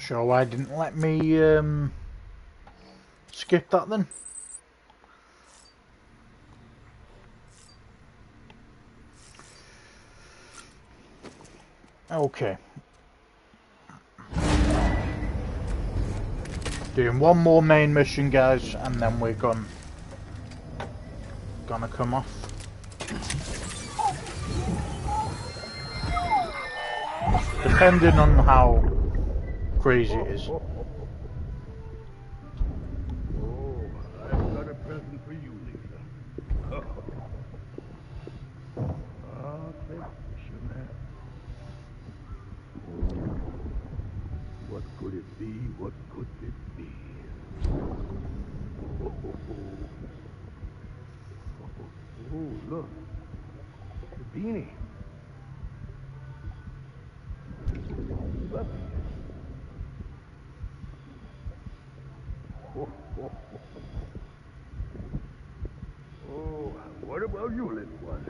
sure why it didn't let me skip that then. Okay. Doing one more main mission, guys, and then we're gonna come off. Depending on how crazy it is. Oh, I've got a present for you, Lisa. Thank you, Shana. What could it be? What could it be? Oh, look. The beanie. Fluffy. Oh, what about you, little one?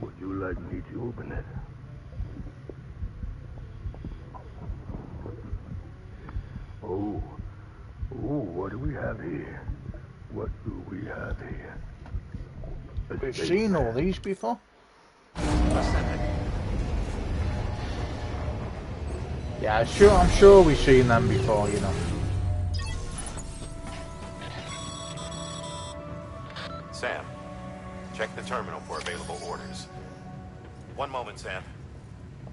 Would you like me to open it? Oh, what do we have here? What do we have here? We've seen all these before. Yeah, I'm sure we've seen them before, you know. Sam, check the terminal for available orders. One moment, Sam.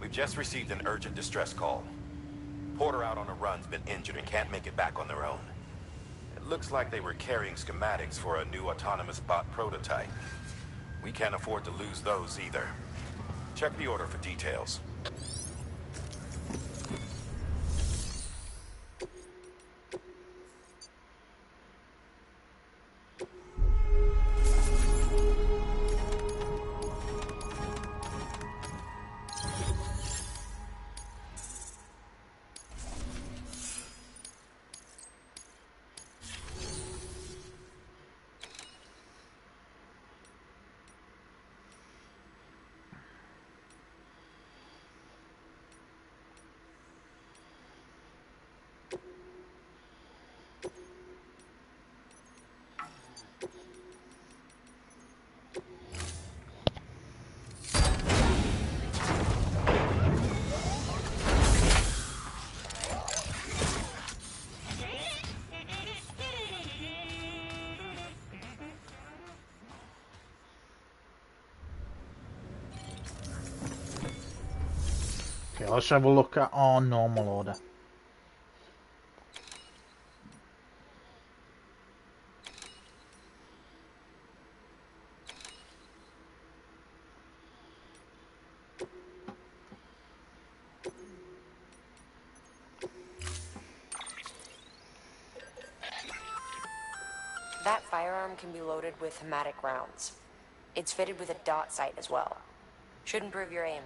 We've just received an urgent distress call. Porter out on a run's been injured and can't make it back on their own. It looks like they were carrying schematics for a new autonomous bot prototype. We can't afford to lose those either. Check the order for details. Okay, let's have a look at our normal order. That firearm can be loaded with hematic rounds. It's fitted with a dot sight as well. Should improve your aim.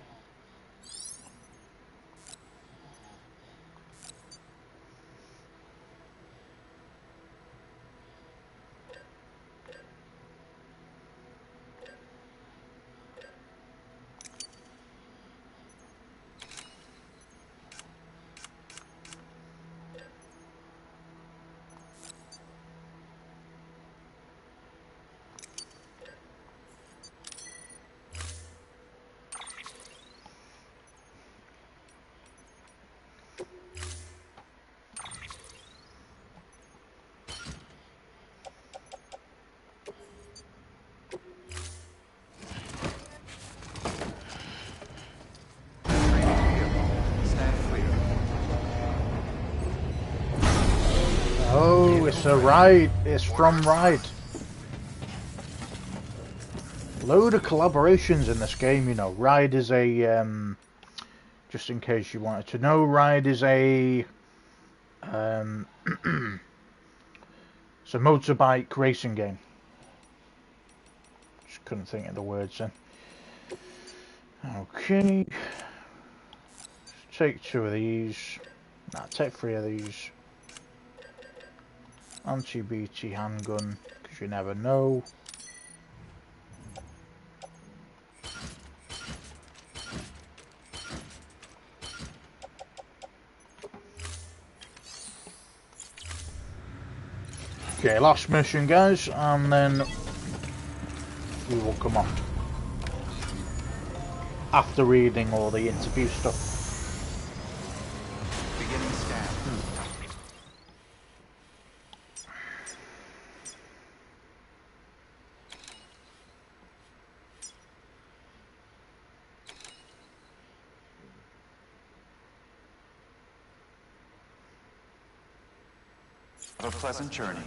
Oh, it's a ride. It's from Ride. Load of collaborations in this game, you know. Ride is a, just in case you wanted to know, Ride is a, it's a motorbike racing game. Just couldn't think of the words then. Okay. Take 2 of these. Nah, take 3 of these. Anti-BT handgun, because you never know. Okay, last mission, guys, and then we will come off. After reading all the interview stuff. Beginning scan. Have a pleasant journey.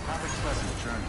Have a pleasant journey.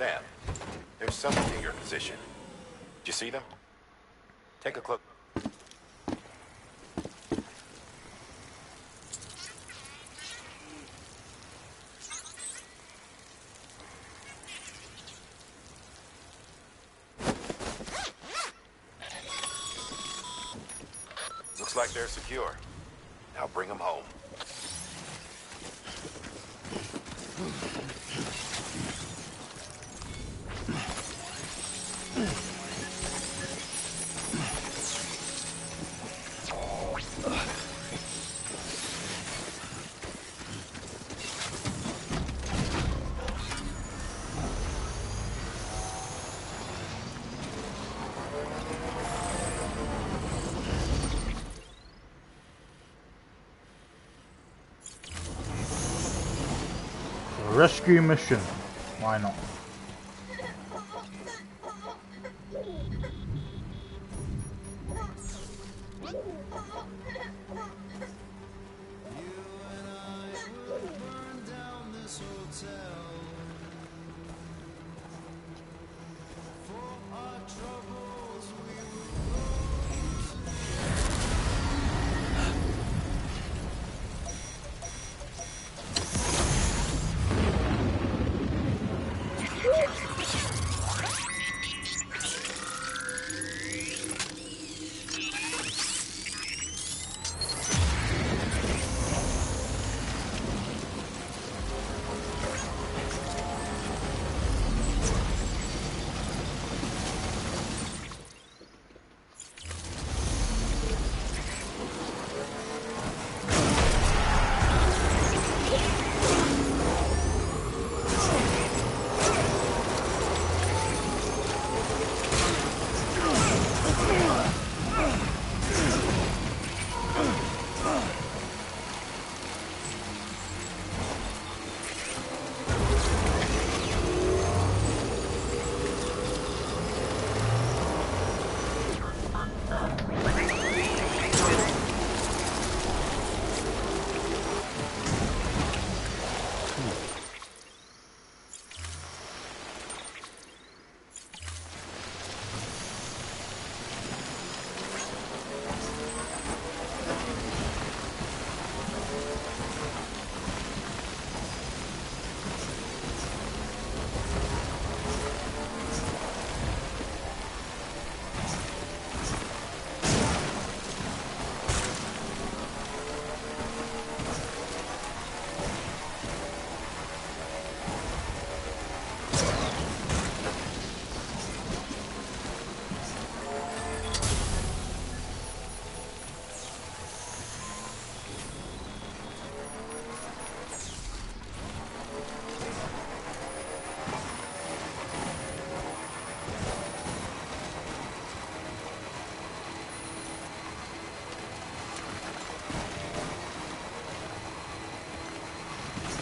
Sam, there's someone in your position. Did you see them? Take a close... Looks like they're secure. Now bring them home. Rescue mission. Why not?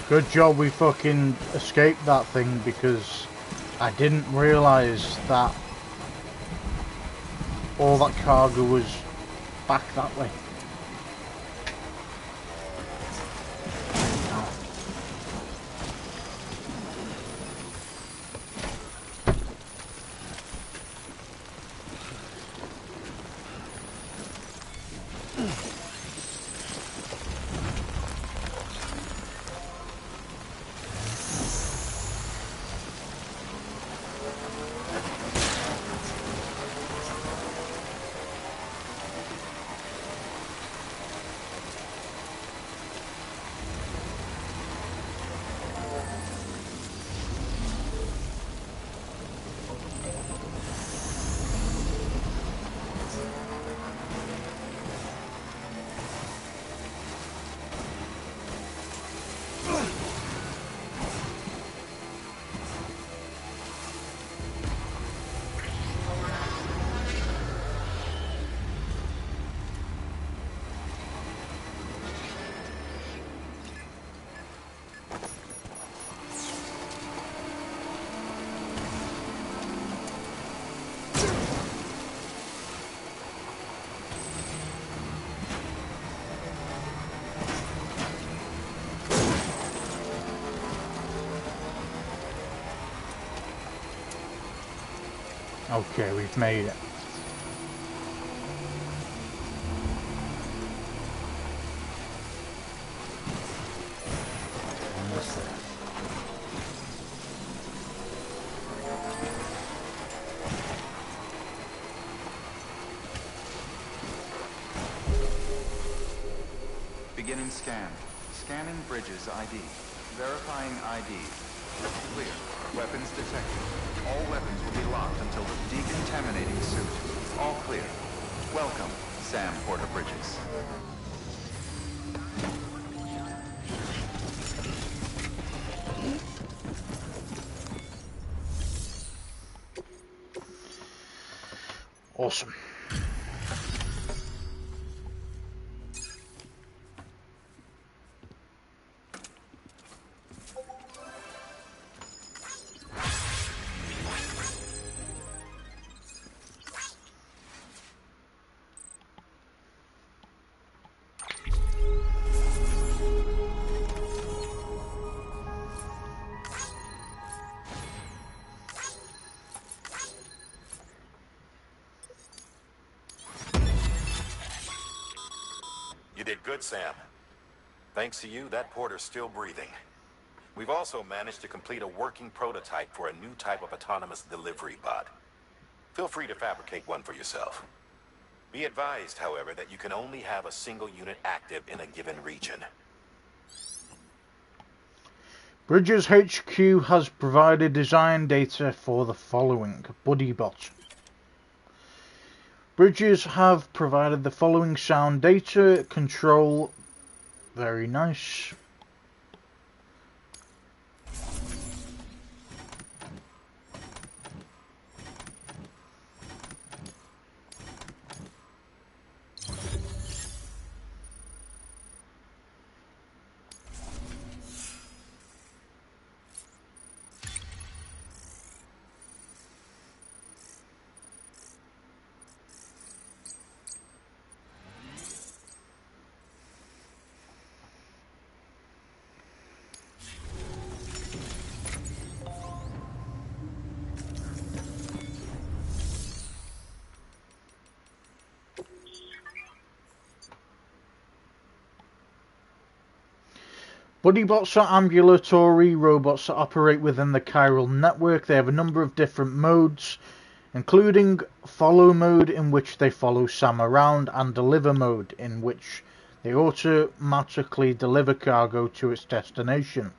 Good job we fucking escaped that thing, because I didn't realise that all that cargo was back that way. Okay, we've made it. Almost there. Beginning scan. Scanning bridges ID. Verifying ID. Clear. Weapons detected. All weapons will be locked until the decontaminating suit. All clear. Welcome, Sam Porter Bridges. Awesome. You did good, Sam. Thanks to you, that porter's still breathing. We've also managed to complete a working prototype for a new type of autonomous delivery bot. Feel free to fabricate one for yourself. Be advised, however, that you can only have a single unit active in a given region. Bridges HQ has provided design data for the following. BuddyBot. Bridges have provided the following sound data. Control. Very nice. BuddyBots are ambulatory robots that operate within the chiral network. They have a number of different modes, including follow mode, in which they follow Sam around, and deliver mode, in which they automatically deliver cargo to its destination.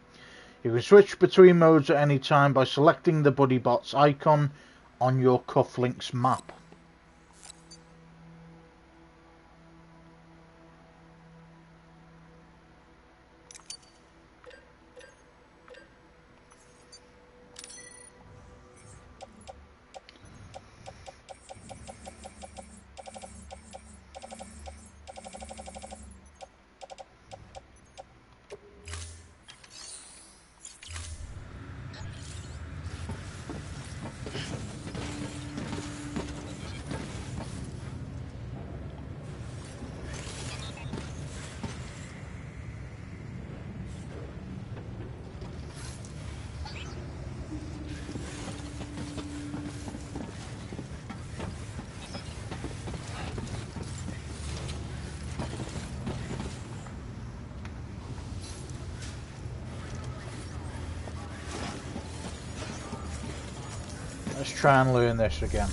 You can switch between modes at any time by selecting the BuddyBots icon on your cufflinks map. Let's try and learn this again.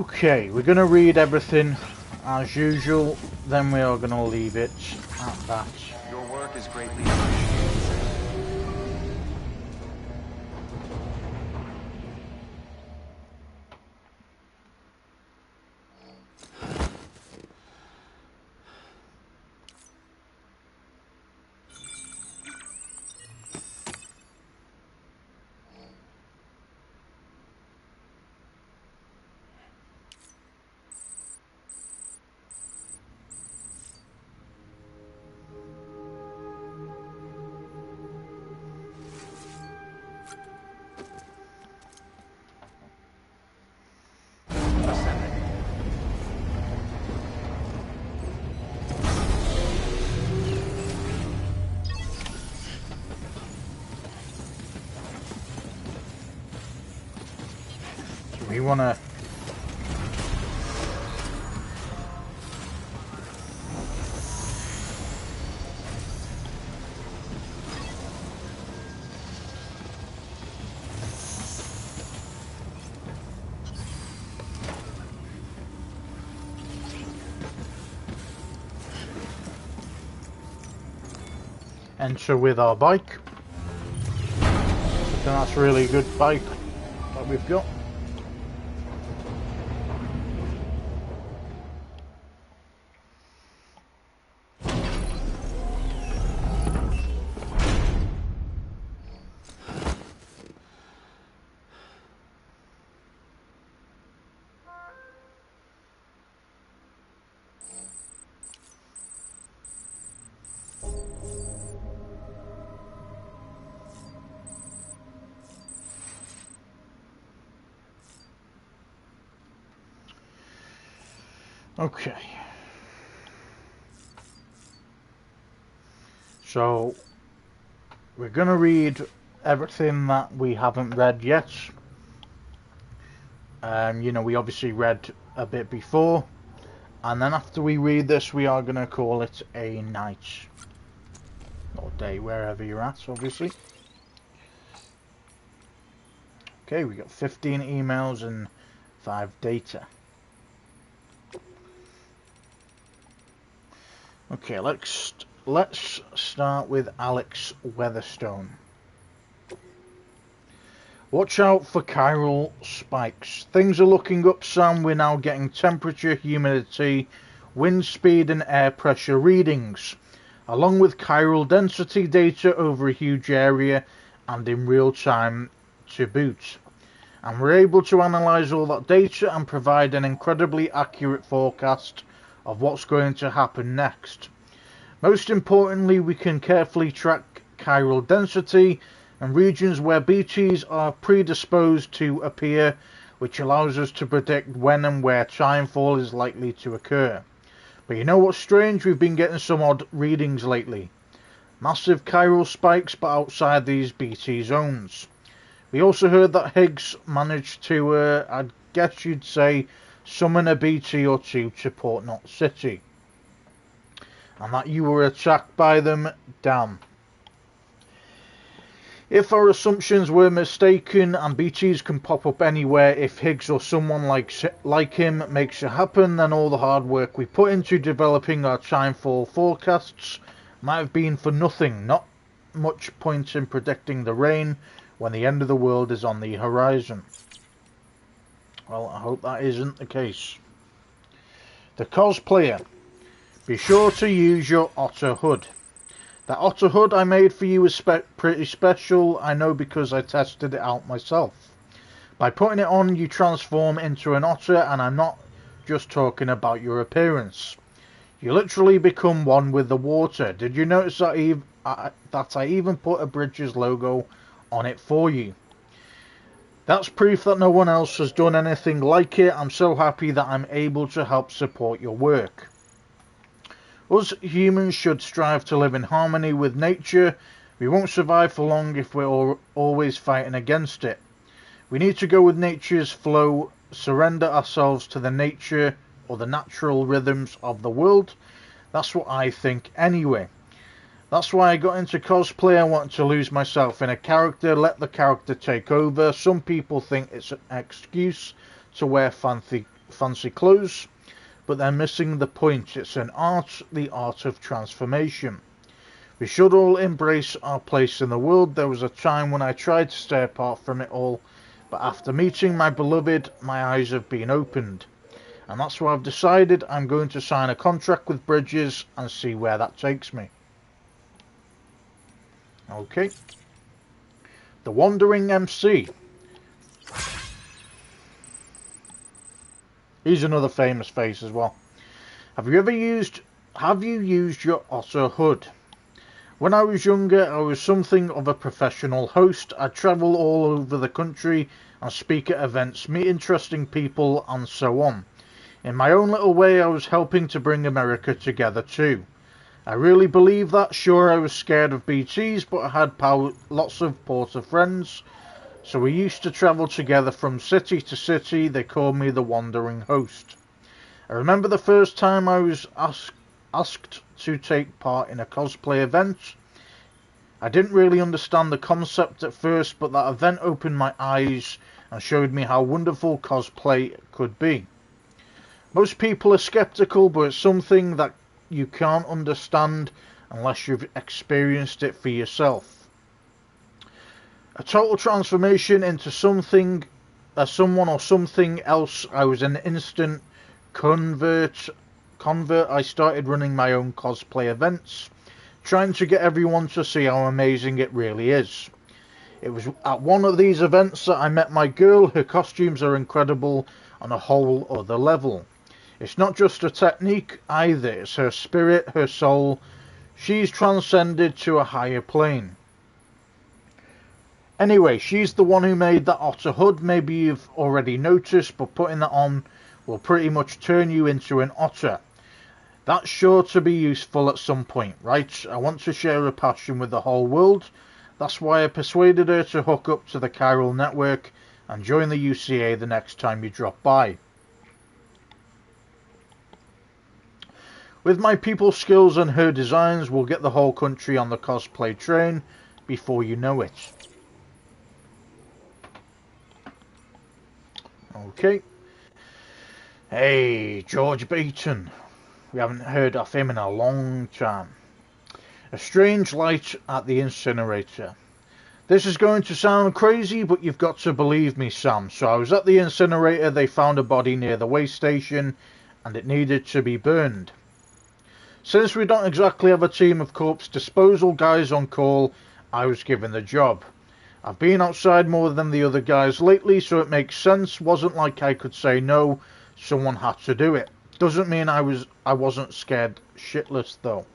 Okay, we're going to read everything as usual, then we are going to leave it at that. Your work is greatly appreciated, Sam. Ascending. So we want to... enter with our bike. And that's a really good bike that we've got. Okay. So we're going to read everything that we haven't read yet. You know, we obviously read a bit before, and then after we read this, we are going to call it a night or day, wherever you're at, obviously. Okay, we got 15 emails and 5 data. Okay, let's start with Alex Weatherstone. Watch out for chiral spikes. Things are looking up, Sam. We're now getting temperature, humidity, wind speed and air pressure readings, along with chiral density data over a huge area and in real time to boot. And we're able to analyse all that data and provide an incredibly accurate forecast of what's going to happen next. Most importantly, we can carefully track chiral density and regions where BTs are predisposed to appear, which allows us to predict when and where timefall is likely to occur. But you know what's strange? We've been getting some odd readings lately. Massive chiral spikes, but outside these BT zones. We also heard that Higgs managed to, I guess you'd say, summon a BT or two to Port Knot City. And that you were attacked by them. Damn. If our assumptions were mistaken, and BTs can pop up anywhere, if Higgs or someone like him makes it happen, then all the hard work we put into developing our timefall forecasts might have been for nothing. Not much point in predicting the rain when the end of the world is on the horizon. Well, I hope that isn't the case. The cosplayer. Be sure to use your otter hood. That otter hood I made for you is pretty special, I know, because I tested it out myself. By putting it on, you transform into an otter, and I'm not just talking about your appearance. You literally become one with the water. Did you notice that I even put a Bridges logo on it for you? That's proof that no one else has done anything like it. I'm so happy that I'm able to help support your work. Us humans should strive to live in harmony with nature. We won't survive for long if we're always fighting against it. We need to go with nature's flow, surrender ourselves to the nature or the natural rhythms of the world. That's what I think anyway. That's why I got into cosplay. I wanted to lose myself in a character, let the character take over. Some people think it's an excuse to wear fancy clothes, but they're missing the point. It's an art, the art of transformation. We should all embrace our place in the world. There was a time when I tried to stay apart from it all, but after meeting my beloved, my eyes have been opened. And that's why I've decided I'm going to sign a contract with Bridges and see where that takes me. Okay. The Wandering MC. He's another famous face as well. Have you used your Otter hood? When I was younger, I was something of a professional host. I'd travel all over the country and speak at events, meet interesting people, and so on. In my own little way, I was helping to bring America together too. I really believe that. Sure, I was scared of BTs, but I had lots of Porter friends, so we used to travel together from city to city. They called me the Wandering Host. I remember the first time I was asked to take part in a cosplay event. I didn't really understand the concept at first, but that event opened my eyes and showed me how wonderful cosplay could be. Most people are skeptical, but it's something that you can't understand unless you've experienced it for yourself. A total transformation into someone or something else. I was an instant convert. I started running my own cosplay events, trying to get everyone to see how amazing it really is. It was at one of these events that I met my girl. Her costumes are incredible on a whole other level. It's not just a technique either, it's her spirit, her soul. She's transcended to a higher plane. Anyway, she's the one who made that otter hood. Maybe you've already noticed, but putting that on will pretty much turn you into an otter. That's sure to be useful at some point, right? I want to share a passion with the whole world. That's why I persuaded her to hook up to the chiral network and join the UCA the next time you drop by. With my people skills and her designs, we'll get the whole country on the cosplay train before you know it. Okay. Hey, George Beaton. We haven't heard of him in a long time. A strange light at the incinerator. This is going to sound crazy, but you've got to believe me, Sam. So I was at the incinerator, they found a body near the waste station, and it needed to be burned. Since we don't exactly have a team of corpse disposal guys on call, I was given the job. I've been outside more than the other guys lately, so it makes sense. Wasn't like I could say no, someone had to do it. Doesn't mean I wasn't scared shitless though.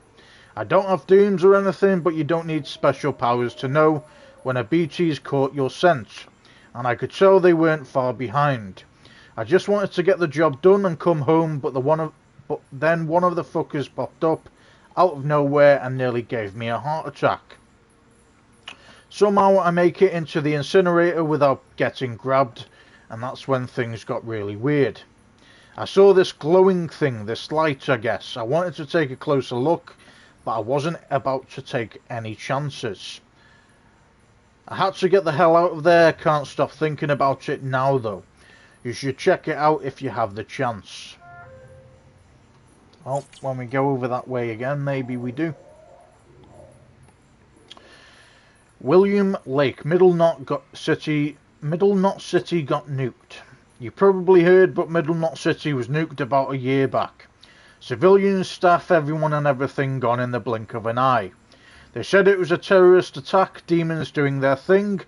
I don't have dooms or anything, but you don't need special powers to know when a BT's caught your scent. And I could tell they weren't far behind. I just wanted to get the job done and come home, but then one of the fuckers popped up out of nowhere and nearly gave me a heart attack. Somehow I make it into the incinerator without getting grabbed, and that's when things got really weird. I saw this glowing thing, this light I guess. I wanted to take a closer look, but I wasn't about to take any chances. I had to get the hell out of there. Can't stop thinking about it now though. You should check it out if you have the chance. Well, when we go over that way again, maybe we do. William Lake, Middle Knot City got nuked. You probably heard, but Middle Knot City was nuked about a year back. Civilians, staff, everyone and everything gone in the blink of an eye. They said it was a terrorist attack, demons doing their thing.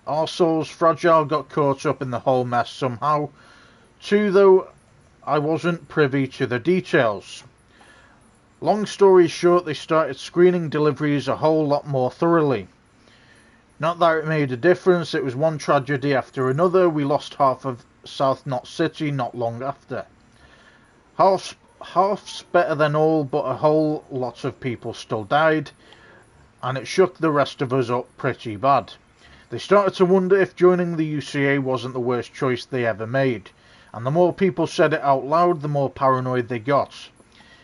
Our souls fragile got caught up in the whole mess somehow. Too, though, I wasn't privy to the details. Long story short, they started screening deliveries a whole lot more thoroughly. Not that it made a difference, it was one tragedy after another. We lost half of South Knot City not long after. Half's better than all, but a whole lot of people still died, and it shook the rest of us up pretty bad. They started to wonder if joining the UCA wasn't the worst choice they ever made, and the more people said it out loud, the more paranoid they got.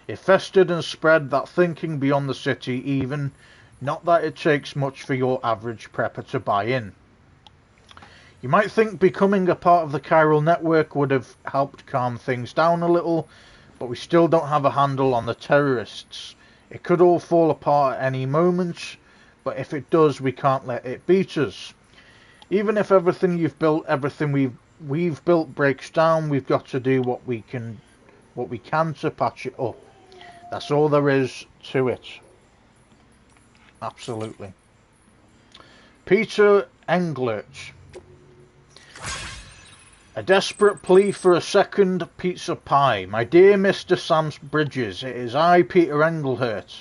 It festered and spread, that thinking beyond the city even. Not that it takes much for your average prepper to buy in. You might think becoming a part of the chiral network would have helped calm things down a little, but we still don't have a handle on the terrorists. It could all fall apart at any moment, but if it does, we can't let it beat us. Even if everything you've built, everything we've built breaks down, we've got to do what we can to patch it up. That's all there is to it. Absolutely. Peter Englert. A desperate plea for a second pizza pie. My dear Mr. Sam Bridges, it is I, Peter Englert,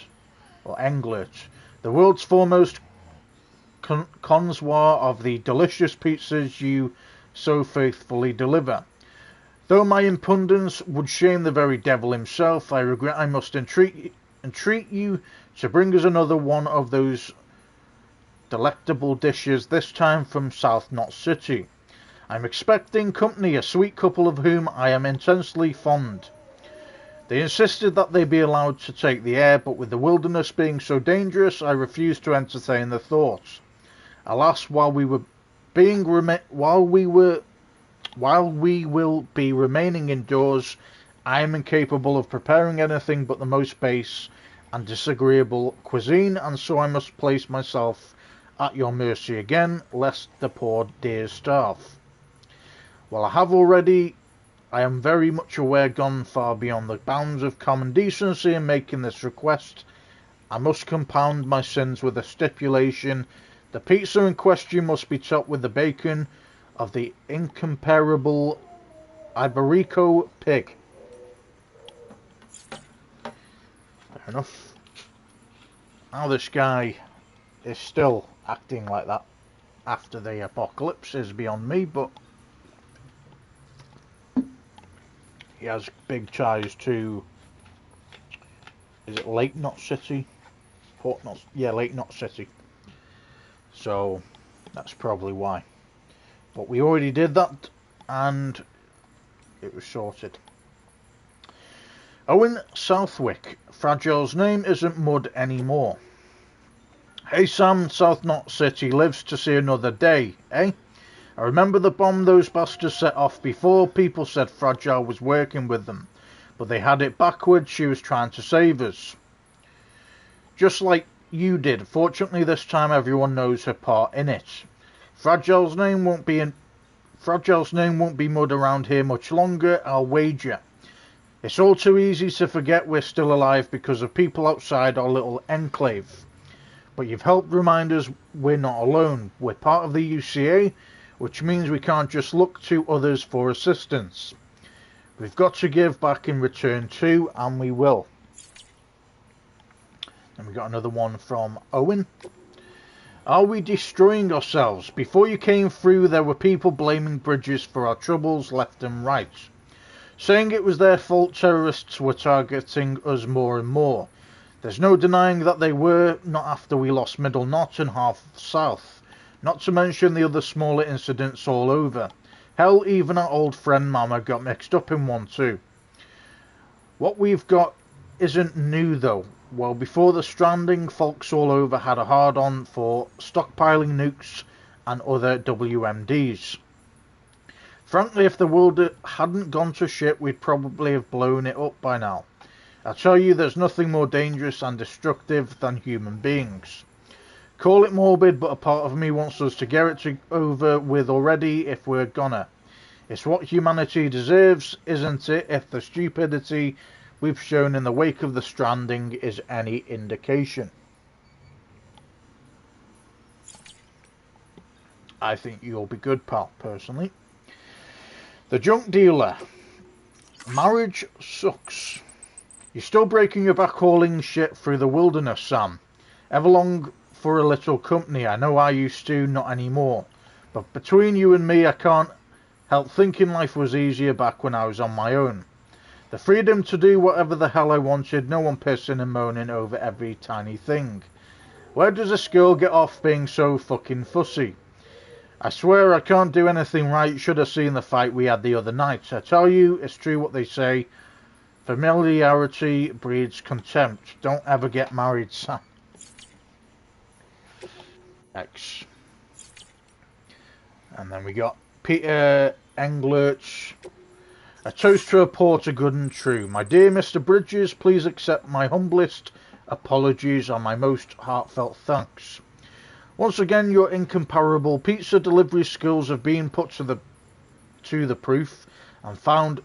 the world's foremost connoisseur of the delicious pizzas you so faithfully deliver. Though my impudence would shame the very devil himself, I regret I must entreat you to bring us another one of those delectable dishes, this time from South Knot City. I'm expecting company, a sweet couple of whom I am intensely fond. They insisted that they be allowed to take the air, but with the wilderness being so dangerous, I refused to entertain the thought. Alas, while we will be remaining indoors, I am incapable of preparing anything but the most base and disagreeable cuisine, and so I must place myself at your mercy again, lest the poor dears starve. While I am very much aware gone far beyond the bounds of common decency in making this request, I must compound my sins with a stipulation. The pizza in question must be topped with the bacon of the incomparable Iberico pig. Fair enough. How this guy is still acting like that after the apocalypse is beyond me, but he has big ties to, is it Lake Knot City? Lake Knot City. So that's probably why. But we already did that, and it was sorted. Owen Southwick. Fragile's name isn't Mud anymore. Hey Sam, South Knot City lives to see another day, eh? I remember the bomb those bastards set off before. People said Fragile was working with them, but they had it backwards. She was trying to save us. Just like you did. Fortunately, this time everyone knows her part in it. Fragile's name won't be Mud around here much longer, I'll wager. It's all too easy to forget we're still alive because of people outside our little enclave. But you've helped remind us we're not alone. We're part of the UCA, which means we can't just look to others for assistance. We've got to give back in return too, and we will. And we got another one from Owen. Are we destroying ourselves? Before you came through, there were people blaming Bridges for our troubles left and right, saying it was their fault terrorists were targeting us more and more. There's no denying that they were, not after we lost Middle Knot and half South. Not to mention the other smaller incidents all over. Hell, even our old friend Mama got mixed up in one too. What we've got isn't new though. Well, before the Stranding, folks all over had a hard-on for stockpiling nukes and other WMDs. Frankly, if the world hadn't gone to shit, we'd probably have blown it up by now. I tell you, there's nothing more dangerous and destructive than human beings. Call it morbid, but a part of me wants us to get it over with already if we're gonna. It's what humanity deserves, isn't it, if the stupidity we've shown in the wake of the Stranding is any indication. I think you'll be good, pal, personally. The Junk Dealer. Marriage sucks. You're still breaking your back hauling shit through the wilderness, Sam. Ever long for a little company. I know I used to, not anymore. But between you and me, I can't help thinking life was easier back when I was on my own. The freedom to do whatever the hell I wanted, no one pissing and moaning over every tiny thing. Where does this girl get off being so fucking fussy? I swear I can't do anything right. Should have seen the fight we had the other night. I tell you, it's true what they say. Familiarity breeds contempt. Don't ever get married, Sam. X. And then we got Peter Englert. A toast to a porter good and true. My dear Mr. Bridges, please accept my humblest apologies and my most heartfelt thanks. Once again, your incomparable pizza delivery skills have been put to the proof and found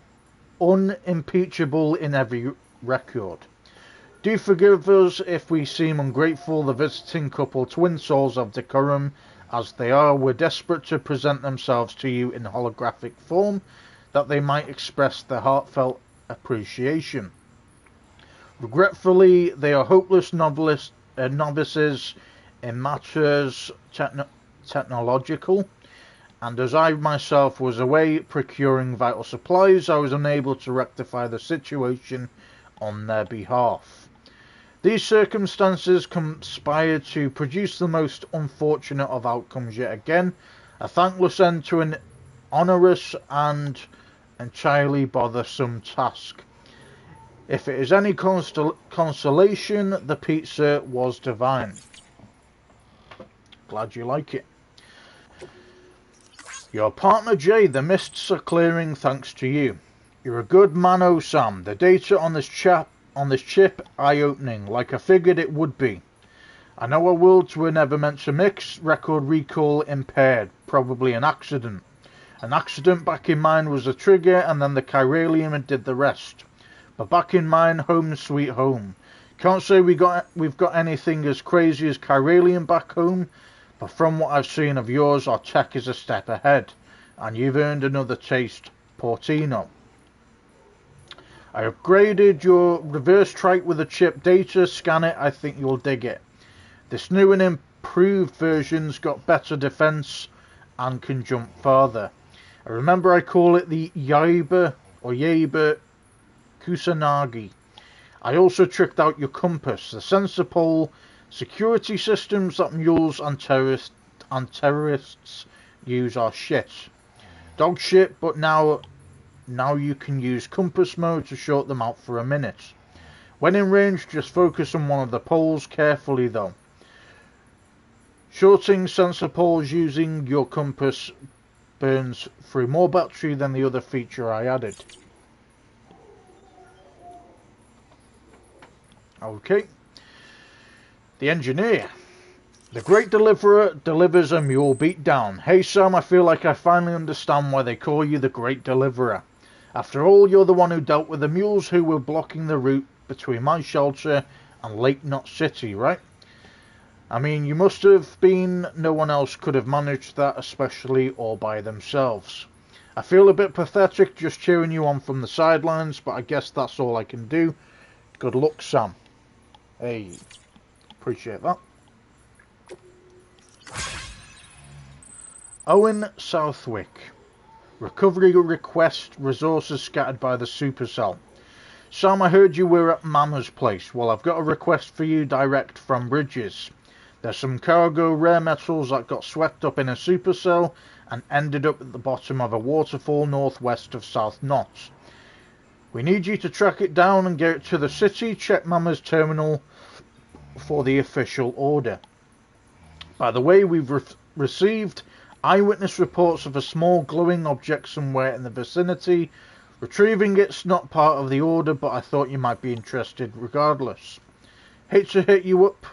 unimpeachable in every record. Do forgive us if we seem ungrateful. The visiting couple, twin souls of decorum as they are, were desperate to present themselves to you in holographic form that they might express their heartfelt appreciation. Regretfully, they are hopeless novices in matters technological, and as I myself was away procuring vital supplies, I was unable to rectify the situation on their behalf. These circumstances conspired to produce the most unfortunate of outcomes yet again, a thankless end to an onerous and entirely bothersome task. If it is any consolation, the pizza was divine. Glad you like it. Your partner Jay, the mists are clearing thanks to you. You're a good man, oh Sam. The data on this chip eye-opening, like I figured it would be. I know our worlds were never meant to mix. Record recall impaired. Probably an accident. An accident back in mine was the trigger, and then the chiralium did the rest. But back in mine, home sweet home. Can't say we've got anything as crazy as chiralium back home, but from what I've seen of yours, our tech is a step ahead, and you've earned another taste, Portino. I upgraded your reverse trike with the chip data. Scan it, I think you'll dig it. This new and improved version's got better defense and can jump farther. I remember I call it the Yaiba Kusanagi. I also tricked out your compass, the sensor pole, security systems that mules and terrorists use are shit. Dog shit, but now you can use compass mode to short them out for a minute. When in range, just focus on one of the poles carefully though. Shorting sensor poles using your compass burns through more battery than the other feature I added. Okay. The engineer. The Great Deliverer delivers a mule beat down. Hey Sam, I feel like I finally understand why they call you the Great Deliverer. After all, you're the one who dealt with the mules who were blocking the route between my shelter and Lake Knot City, right? I mean, you must have been. No one else could have managed that, especially all by themselves. I feel a bit pathetic just cheering you on from the sidelines, but I guess that's all I can do. Good luck, Sam. Hey, appreciate that. Owen Southwick. Recovery request, resources scattered by the supercell. Sam, I heard you were at Mama's place. Well, I've got a request for you direct from Bridges. There's some cargo rare metals that got swept up in a supercell and ended up at the bottom of a waterfall northwest of South Knot. We need you to track it down and get it to the city. Check Mama's terminal for the official order. By the way, we've received eyewitness reports of a small glowing object somewhere in the vicinity. Retrieving it's not part of the order, but I thought you might be interested regardless. Hate to hit you up,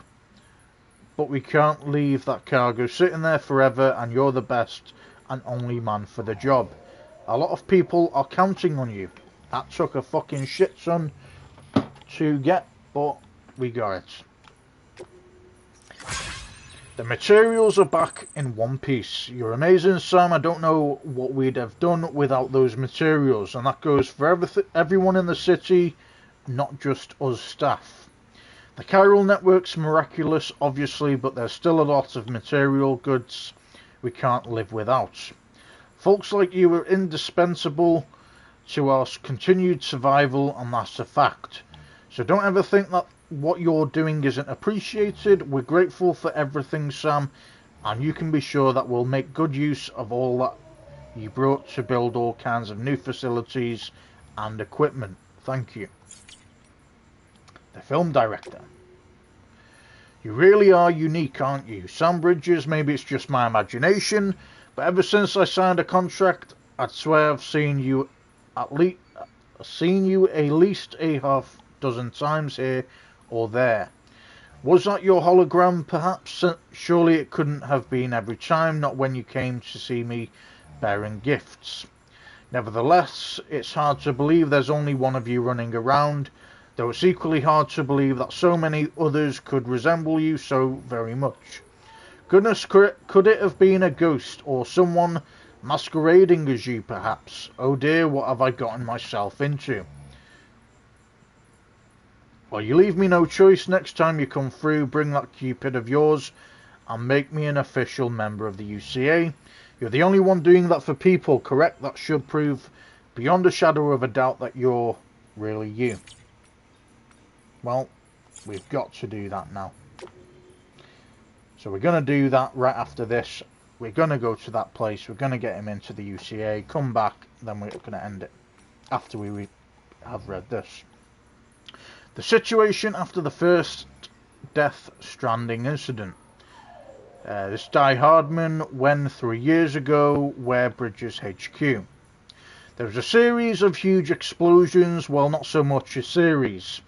but we can't leave that cargo sitting there forever, and you're the best and only man for the job. A lot of people are counting on you. That took a fucking shit ton to get, but we got it. The materials are back in one piece. You're amazing, Sam. I don't know what we'd have done without those materials, and that goes for everyone in the city, not just us staff. The chiral network's miraculous, obviously, but there's still a lot of material goods we can't live without. Folks like you are indispensable to our continued survival, and that's a fact. So don't ever think that what you're doing isn't appreciated. We're grateful for everything, Sam, and you can be sure that we'll make good use of all that you brought to build all kinds of new facilities and equipment. Thank you. The film director. You really are unique, aren't you? Sam Bridges, maybe it's just my imagination, but ever since I signed a contract, I'd swear I've seen you at least a half dozen times here or there. Was that your hologram, perhaps? Surely it couldn't have been every time, not when you came to see me bearing gifts. Nevertheless, it's hard to believe there's only one of you running around, though it's equally hard to believe that so many others could resemble you so very much. Goodness, could it have been a ghost, or someone masquerading as you, perhaps? Oh dear, what have I gotten myself into? Well, you leave me no choice. Next time you come through, bring that Cupid of yours and make me an official member of the UCA. You're the only one doing that for people, correct? That should prove beyond a shadow of a doubt that you're really you. Well, we've got to do that now. So we're going to do that right after this. We're going to go to that place. We're going to get him into the UCA. Come back. Then we're going to end it after we have read this. The situation after the first Death Stranding incident. This Die Hardman went 3 years ago, where Bridges HQ. There was a series of huge explosions, well, not so much a series.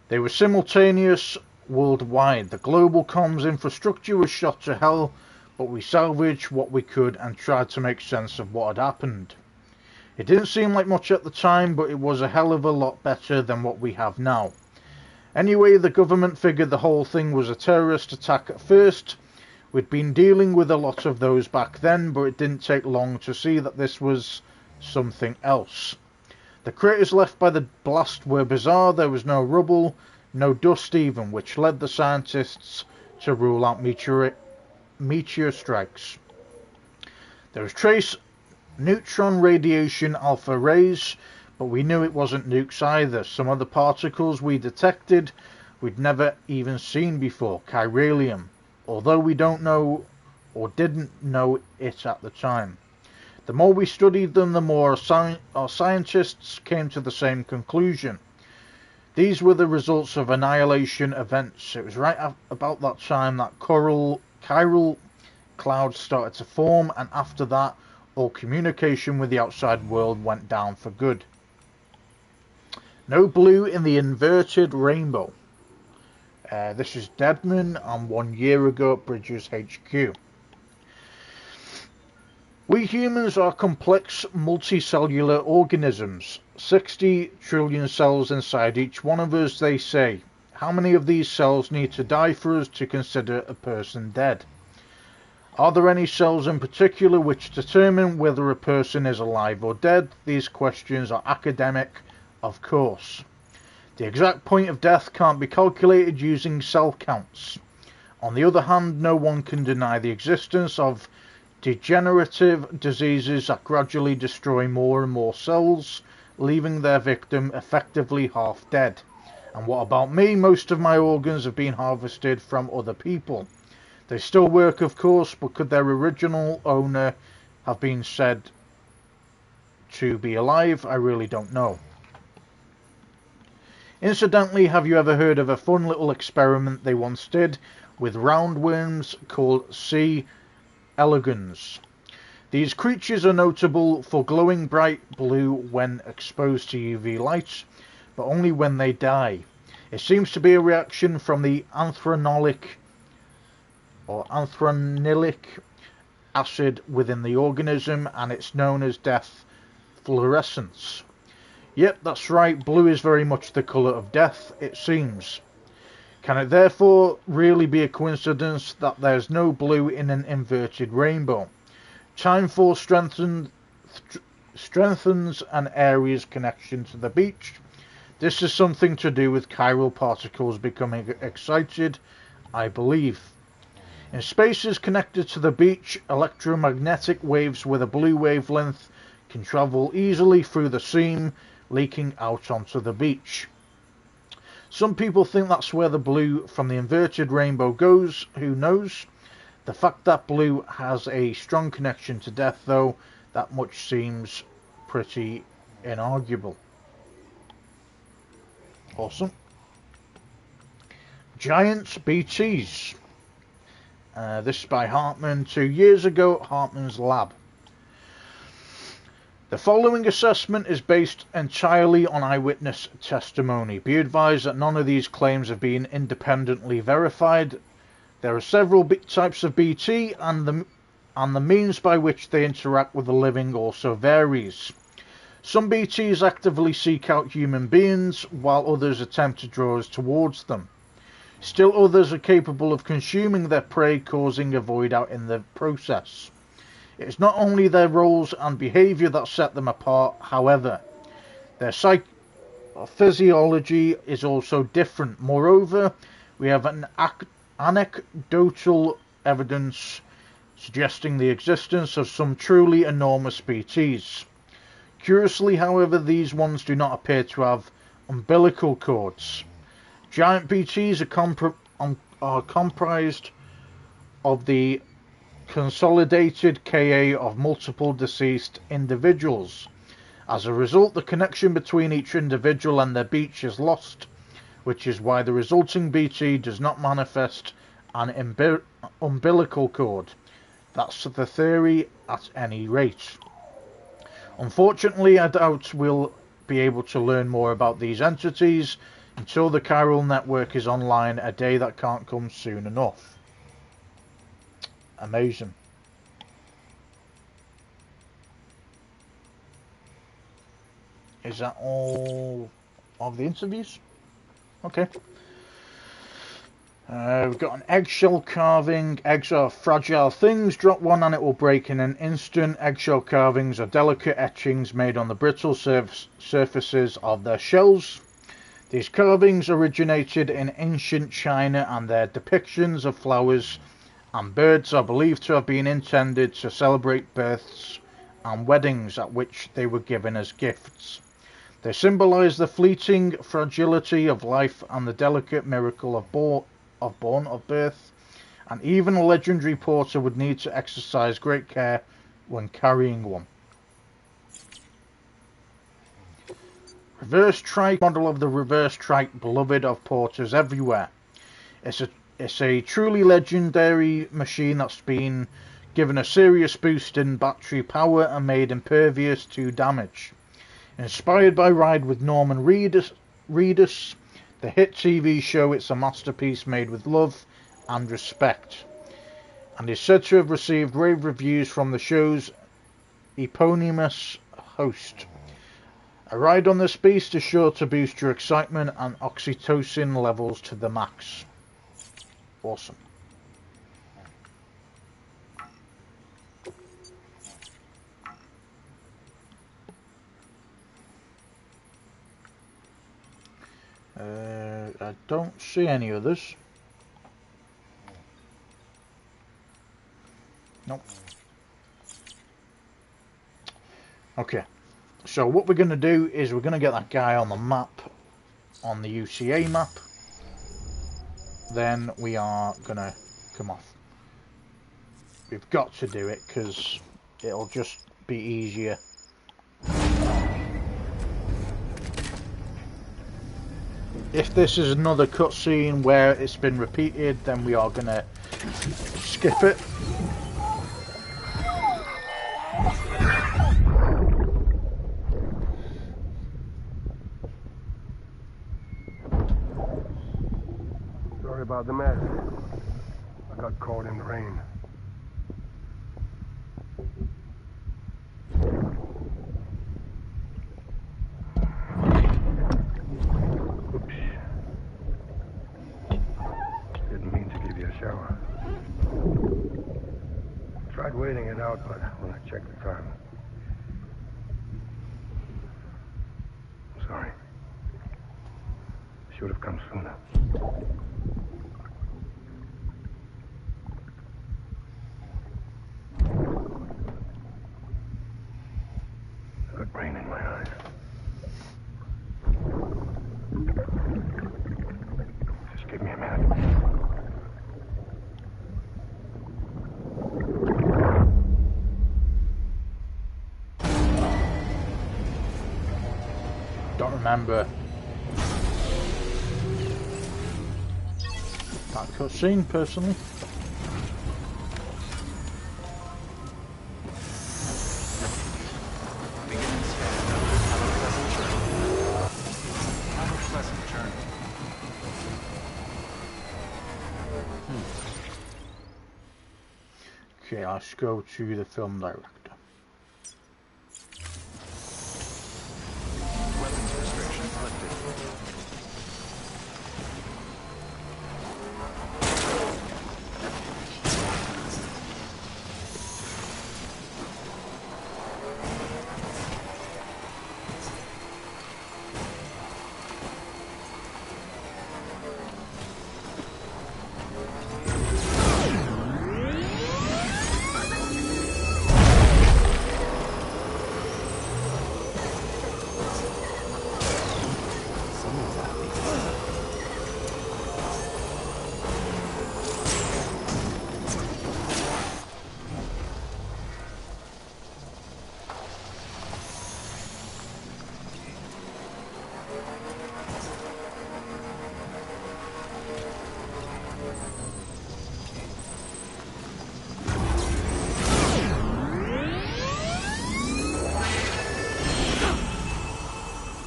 They were simultaneous worldwide. The global comms infrastructure was shot to hell, but we salvaged what we could and tried to make sense of what had happened. It didn't seem like much at the time, but it was a hell of a lot better than what we have now. Anyway, the government figured the whole thing was a terrorist attack at first. We'd been dealing with a lot of those back then, but it didn't take long to see that this was something else. The craters left by the blast were bizarre. There was no rubble, no dust even, which led the scientists to rule out meteor strikes. There was trace neutron radiation alpha rays, but we knew it wasn't nukes either. Some of the particles we detected we'd never even seen before, chiralium, although we don't know or didn't know it at the time. The more we studied them, the more our scientists came to the same conclusion. These were the results of annihilation events. It was right about that time that chiral clouds started to form, and after that, all communication with the outside world went down for good. No blue in the inverted rainbow. This is Deadman on 1 year ago at Bridges HQ. We humans are complex multicellular organisms. 60 trillion cells inside each one of us, they say. How many of these cells need to die for us to consider a person dead? Are there any cells in particular which determine whether a person is alive or dead? These questions are academic, of course. The exact point of death can't be calculated using cell counts. On the other hand, no one can deny the existence of degenerative diseases that gradually destroy more and more cells, leaving their victim effectively half dead. And what about me? Most of my organs have been harvested from other people. They still work, of course, but could their original owner have been said to be alive? I really don't know. Incidentally, have you ever heard of a fun little experiment they once did with roundworms called C. elegans? These creatures are notable for glowing bright blue when exposed to UV light, but only when they die. It seems to be a reaction from the anthranoxylic acid within the organism, and it's known as death fluorescence. Yep, that's right, blue is very much the colour of death, it seems. Can it therefore really be a coincidence that there's no blue in an inverted rainbow? Time Force strengthens an area's connection to the beach. This is something to do with chiral particles becoming excited, I believe. In spaces connected to the beach, electromagnetic waves with a blue wavelength can travel easily through the seam, leaking out onto the beach. Some people think that's where the blue from the inverted rainbow goes. Who knows? The fact that blue has a strong connection to death, though, that much seems pretty inarguable. Awesome. Giant BTs. This is by Hartman 2 years ago at Hartman's lab. The following assessment is based entirely on eyewitness testimony. Be advised that none of these claims have been independently verified. There are several types of BT, and the means by which they interact with the living also varies. Some BTs actively seek out human beings, while others attempt to draw us towards them. Still others are capable of consuming their prey, causing a void out in the process. It is not only their roles and behaviour that set them apart, however, their physiology is also different. Moreover, we have an anecdotal evidence suggesting the existence of some truly enormous BTs. Curiously, however, these ones do not appear to have umbilical cords. Giant BTs are comprised of the consolidated Ka of multiple deceased individuals. As a result, the connection between each individual and their beach is lost, which is why the resulting BT does not manifest an umbilical cord. That's the theory at any rate. Unfortunately, I doubt we'll be able to learn more about these entities until the chiral network is online, a day that can't come soon enough. Amazing. Is that all of the interviews? Okay. We've got an eggshell carving. Eggs are fragile things. Drop one and it will break in an instant. Eggshell carvings are delicate etchings made on the brittle surfaces of their shells. These carvings originated in ancient China, and their depictions of flowers and birds are believed to have been intended to celebrate births and weddings at which they were given as gifts. They symbolize the fleeting fragility of life and the delicate miracle of birth, and even a legendary porter would need to exercise great care when carrying one. Reverse trike model of the reverse trike, beloved of porters everywhere. It's a truly legendary machine that's been given a serious boost in battery power and made impervious to damage. Inspired by Ride with Norman Reedus, the hit TV show, it's a masterpiece made with love and respect, and is said to have received rave reviews from the show's eponymous host. A ride on this beast is sure to boost your excitement and oxytocin levels to the max. Awesome. I don't see any others. Nope. Okay. So what we're going to do is we're going to get that guy on the map, on the UCA map. Then we are going to come off. We've got to do it because it'll just be easier. If this is another cutscene where it's been repeated, then we are going to skip it. Sorry about the mess. I got caught in the rain. Oops. Didn't mean to give you a shower. Tried waiting it out, but when I checked the time. I'm sorry. Should have come sooner. I got rain in my eyes. Just give me a minute. Don't remember. that cutscene, personally. Beginning scan. Have a pleasant journey. Okay, let's go to the film director. Weapons restrictions lifted.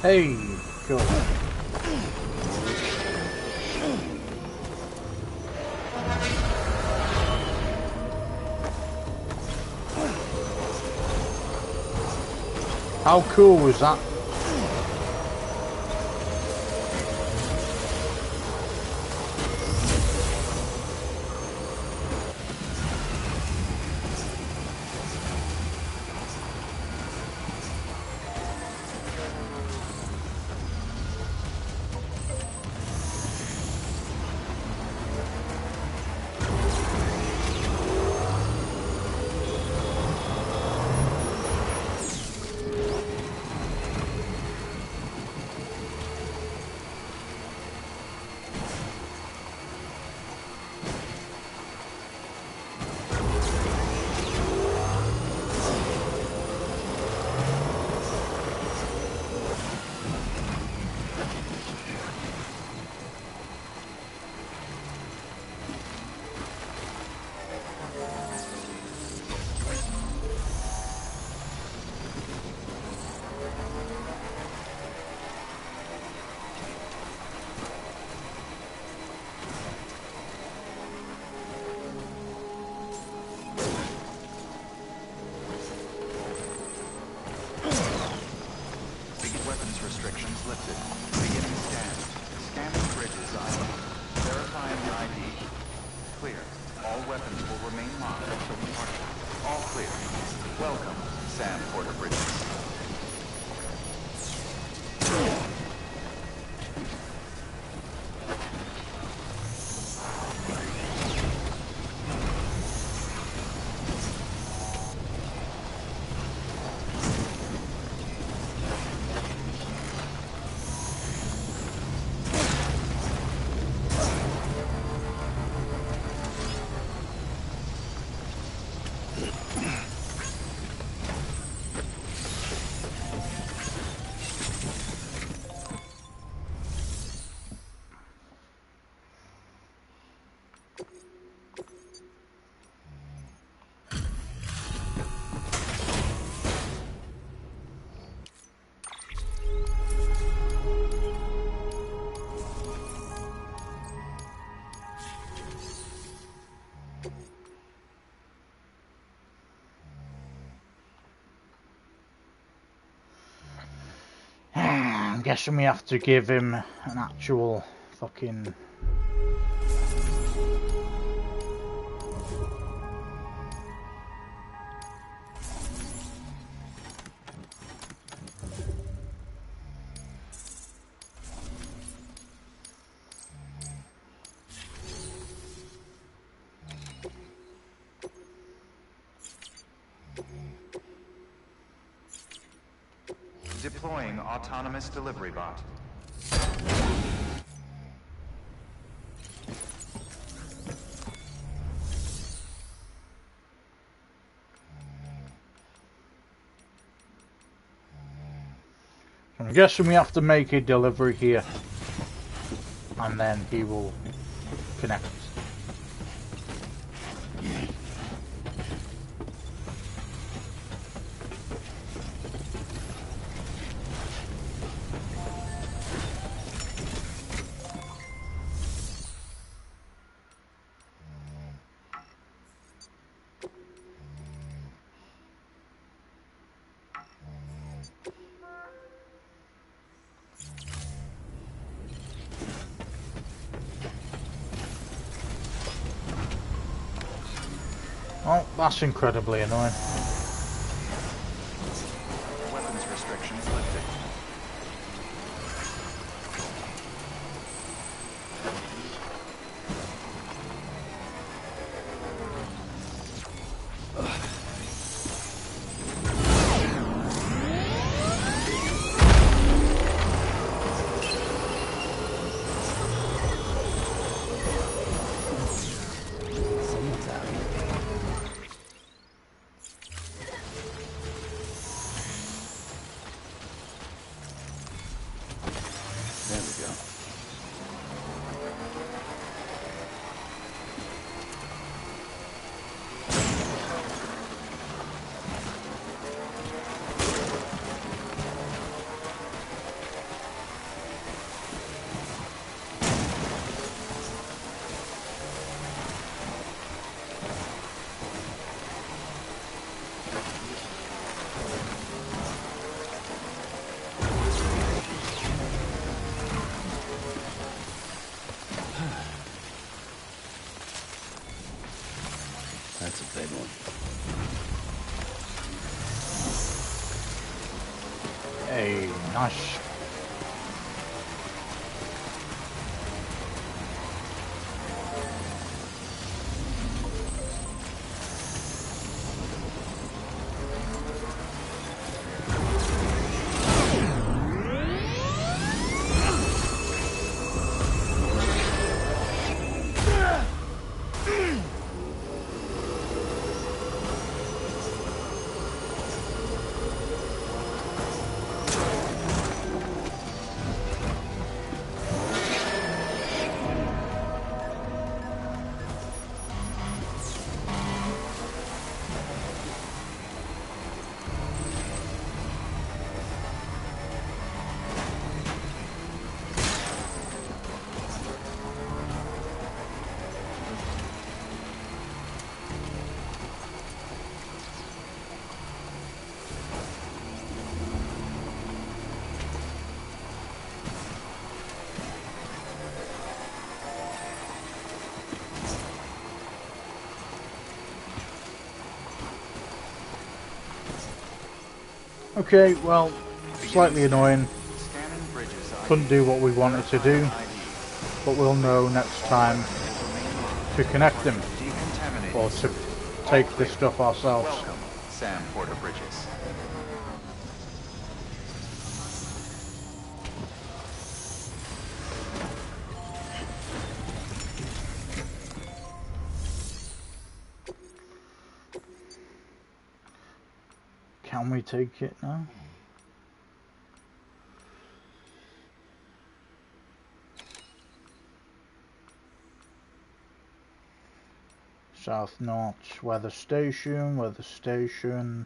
Hey, cool. How cool was that? Weapons restrictions lifted. Beginning scan. Scanning bridges ID. Verifying ID. Clear. All weapons will remain locked until departure. All clear. Welcome, Sam Porter Bridges. I'm guessing we have to give him an actual fucking... Deploying autonomous delivery bot. I'm guessing we have to make a delivery here, and then he will connect. Oh, that's incredibly annoying. Weapons restrictions lifted. Someone's out here. There we go. That's a big one. Hey, nice. Okay, well, slightly annoying. Scanning bridges Couldn't do what we wanted to do, but we'll know next time to connect them or to take the stuff ourselves. Welcome, Sam Porter Bridges. Can we take it now? South Notch, weather station, weather station.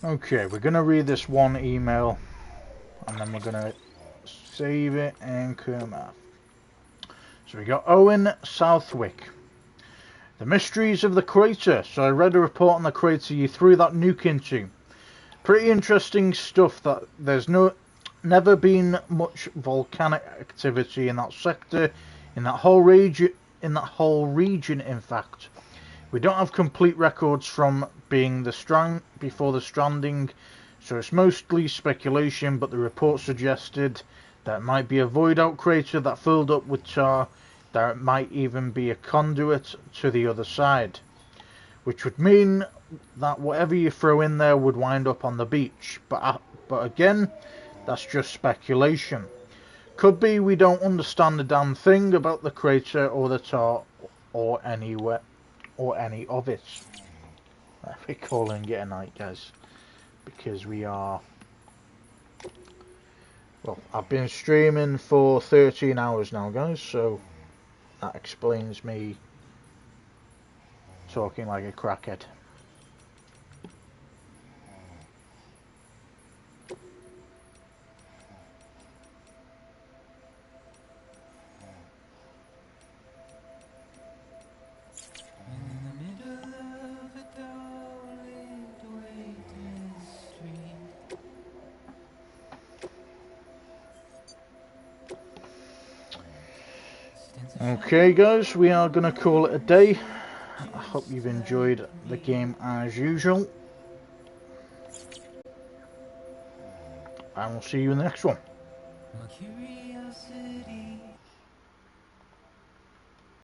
Okay, we're going to read this one email, and then we're going to save it and come out. So we got Owen Southwick. The mysteries of the crater. So I read a report on the crater you threw that nuke into. Pretty interesting stuff. That there's never been much volcanic activity in that sector, in that whole region. In fact, we don't have complete records from being before the stranding, so it's mostly speculation. But the report suggested that it might be a void-out crater that filled up with tar. That it might even be a conduit to the other side, which would mean that whatever you throw in there would wind up on the beach. But again, that's just speculation. Could be we don't understand a damn thing about the crater or the tar or any of it. We're calling it a night, guys, because we are. Well, I've been streaming for 13 hours now, guys, so that explains me talking like a crackhead. Okay guys, we are going to call it a day. I hope you've enjoyed the game as usual. And we'll see you in the next one.